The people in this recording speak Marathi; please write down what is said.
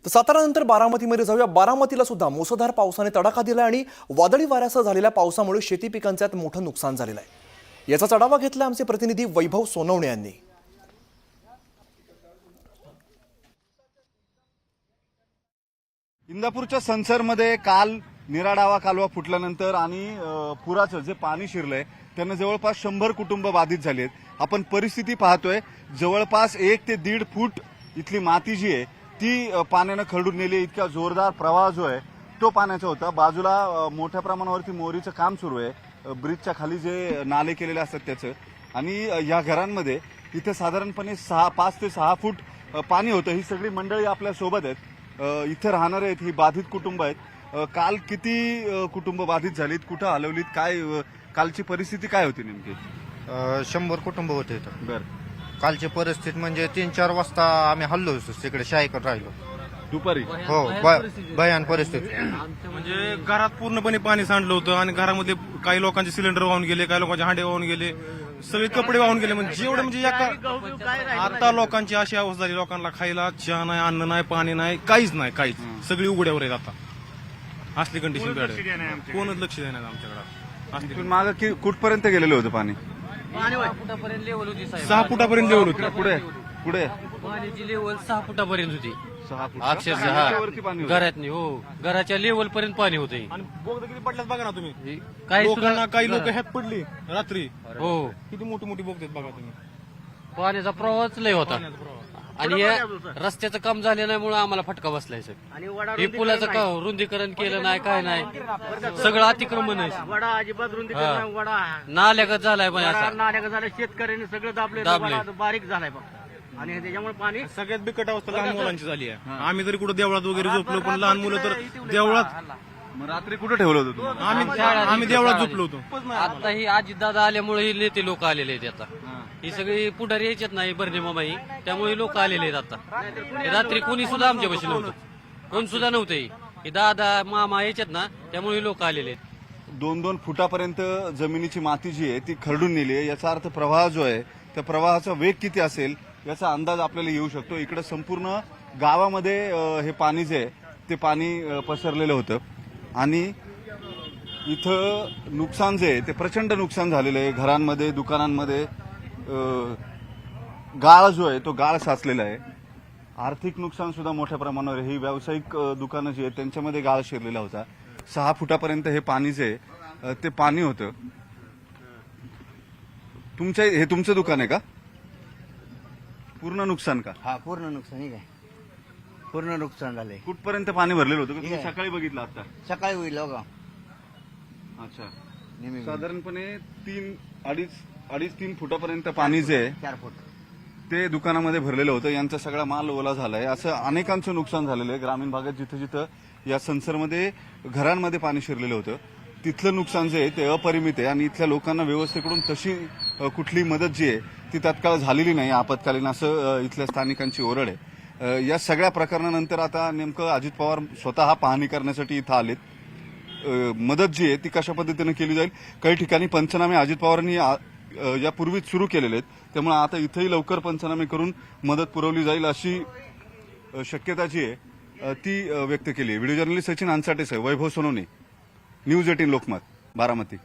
तर सातारानंतर बारामतीमध्ये जाऊया। बारामतीला सुद्धा मुसळधार पावसाने तडाखा दिला आणि वादळी वाऱ्यासह झालेल्या पावसामुळे शेती पिकांचं मोठं नुकसान झालेलं आहे। याचा आढावा घेतला आमचे प्रतिनिधी वैभव सोनवणे यांनी। इंदापूरच्या संसरमध्ये काल निराडावा कालवा फुटल्यानंतर आणि पुराचं जे पाणी शिरलंय त्यानं जवळपास 100 कुटुंब बाधित झाली आहेत। आपण परिस्थिती पाहतोय, जवळपास 1 ते 1.5 फूट इथली माती जी आहे ती पाण्यानं खरडून नेली। इतका जोरदार प्रवाह जो आहे तो पाण्याचा होता। बाजूला मोठ्या प्रमाणावरती मोरीचं काम सुरू आहे, ब्रिजच्या खाली जे नाले केलेले असतात त्याचं, आणि या घरांमध्ये इथे साधारणपणे 5 ते 6 फूट पाणी होतं। ही सगळी मंडळी आपल्या सोबत आहेत, इथे राहणारे आहेत, ही बाधित कुटुंब आहेत। काल किती कुटुंब बाधित झालीत, कुठं हलवलीत, काय कालची परिस्थिती काय होती नेमकी? 100 कुटुंब होते इथं। बर, कालची परिस्थिती म्हणजे 3-4 वाजता आम्ही हल्लो तिकडे शाहीकडे राहिलो दुपारी? हो, भयान परिस्थिती म्हणजे घरात पूर्णपणे पाणी सांडलं होतं आणि घरामध्ये काही लोकांचे सिलेंडर वाहून गेले, काही लोकांचे हांडे वाहून गेले, सगळे कपडे वाहून गेले। म्हणजे जेवढे म्हणजे आता लोकांची अशी अवस्था झाली, लोकांना खायला चहा नाही, अन्न नाही, पाणी नाही, काहीच नाही, काहीच सगळी उघड्यावर आहेत आता। असली कंडिशन बेड आहे, कोणच लक्ष देणार आमच्याकडे। इथून मागं कुठपर्यंत गेलेलं होतं पाणी? 6 फुटापर्यंत लेवल होती साहेब। 6 फुटापर्यंत लेवल होती। पुढे पुढे पाण्याची लेवल 6 फुटापर्यंत होती 6 फूट अक्षरशः पाणी होतं. घरात नाही, हो घराच्या लेवल पर्यंत पाणी होते। आणि बोगदा किती पडल्यात बघा ना तुम्ही। काही लोकांना काही लोक ह्यात पडली रात्री, हो किती मोठी मोठी बोगदेत बघा तुम्ही। पाण्याचा प्रवाहच लय होता पाण्याचा प्रवाह। आणि या रस्त्याचं काम झाल्यामुळे आम्हाला फटका बसलाय सर। हे पुलाचं रुंदीकरण केलं नाही, काय नाही, सगळं अतिक्रमण आहे। वडा अजिबात रुंदीकरण, वडा नाल्यागत झालाय पण असा नाल्या झालं, शेतकऱ्यांनी सगळं दाबले, बारीक झालाय फक्त। आणि त्याच्यामुळे पाणी सगळ्यात बिकट अवस्था लहान मुलांची झाली आहे। आम्ही तरी कुठं देवळात वगैरे झोपलो, पण लहान मुलं तर देवळात। मग रात्री कुठं ठेवलं होतं तुम्ही? आम्ही देवळात झोपलो होतो। आता ही अजितदादा आल्यामुळे ही नेते लोक आलेले आहेत आता। ही सगळी पुढारी यायच्यात नाही, भरणे मामा ही, त्यामुळे लोक आलेले आहेत आता। रात्री कोणी सुद्धा आमच्यापाशी नव्हतं, कोण सुद्धा नव्हते। हे दादा मामा यायच्यात ना, त्यामुळे लोक आलेले आहेत। 2-2 फुटापर्यंत जमिनीची माती जी आहे ती खरडून नेली आहे। याचा अर्थ प्रवाह जो आहे त्या प्रवाहाचा वेग किती असेल याचा अंदाज आपल्याला येऊ शकतो। इकडे संपूर्ण गावामध्ये हे पाणी जे आहे ते पाणी पसरलेलं होतं आणि इथं नुकसान जे आहे ते प्रचंड नुकसान झालेलं आहे। घरांमध्ये, दुकानांमध्ये गाळ जो आहे तो गाळ साचलेला आहे। आर्थिक नुकसान सुद्धा मोठ्या प्रमाणावर, ही व्यावसायिक दुकानं जी आहेत त्यांच्यामध्ये गाळ शिरलेला होता। 6 फुटापर्यंत हे पाणी जे आहे ते पाणी होतं। हे तुमचं दुकान आहे का? पूर्ण नुकसान का? हा, पूर्ण नुकसान आहे, पूर्ण नुकसान झालंय। कुठपर्यंत पाणी भरलेलं होतं का? तुम्ही सकाळी बघितलं आता? सकाळी होईल बघा। अच्छा, नेहमी साधारणपणे 3-3.5 फुटापर्यंत पाणी जे आहे 4 फूट ते दुकानामध्ये भरलेलं होतं। यांचा सगळा माल ओला झालाय। असं अनेकांचं नुकसान झालेलं आहे। ग्रामीण भागात जिथं जिथं या संसरमध्ये घरांमध्ये पाणी शिरलेलं होतं तिथलं नुकसान जे आहे ते अपरिमित आहे आणि इथल्या लोकांना व्यवस्थेकडून तशी कुठली मदत जी आहे ती तात्काळ झालेली नाही आपत्कालीन, असं इथल्या स्थानिकांची ओरड आहे। या सगळ्या प्रकरणानंतर आता नेमकं अजित पवार स्वतः पाहणी करण्यासाठी इथं आलेत। मदत जी आहे ती कशा पद्धतीने केली जाईल, काही ठिकाणी पंचनामे अजित पवारांनी यापूर्वीच सुरू केलेले आहेत, त्यामुळे आता इथंही लवकर पंचनामे करून मदत पुरवली जाईल अशी शक्यता जी आहे ती व्यक्त केली आहे। व्हिडिओ जर्नलिस्ट सचिन अन्साटेसह वैभव सोनवणे, न्यूज 18 लोकमत, बारामती।